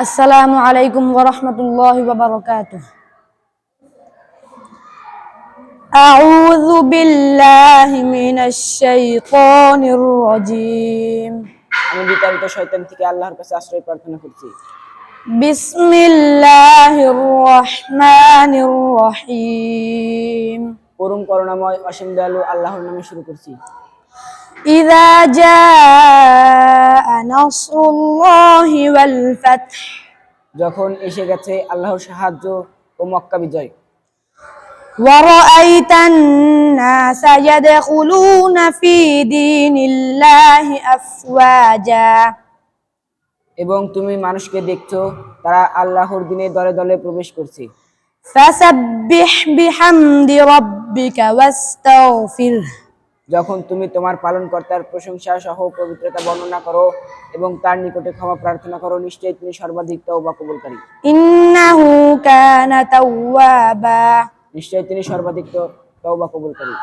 আসসালামু আলাইকুম ওয়া রাহমাতুল্লাহি ওয়া বারাকাতুহু। আউযু বিল্লাহি মিনাশ শাইতানির রাজীম। আমি বিতাড়িত শয়তান থেকে আল্লাহর কাছে আশ্রয় প্রার্থনা করছি। বিসমিল্লাহির রাহমানির রাহিম। পরম করুণাময় অসীম দয়ালু আল্লাহর নামে শুরু করছি। ইযা জাআ নাসরুল্লাহি ওয়াল ফাতহ। যখন এসে গেছে আল্লাহর সাহায্য ও মক্কা বিজয়। ورأيت الناس يدخلون في دين الله أفواجا এবং তুমি মানুষকে দেখছো তারা আল্লাহর দিনে দলে দলে প্রবেশ করছে। فسبح بحمد ربك واستغفره যখন তুমি তোমার পালনকর্তার প্রশংসা সহ পবিত্রতা বর্ণনা করো এবং তার নিকটে ক্ষমা প্রার্থনা করো, নিশ্চয়ই তিনি সর্বাধিক তওবা কবুলকারী। إنه كان توابا। নিশ্চয়ই তিনি সর্বাধিক তওবা কবুলকারী।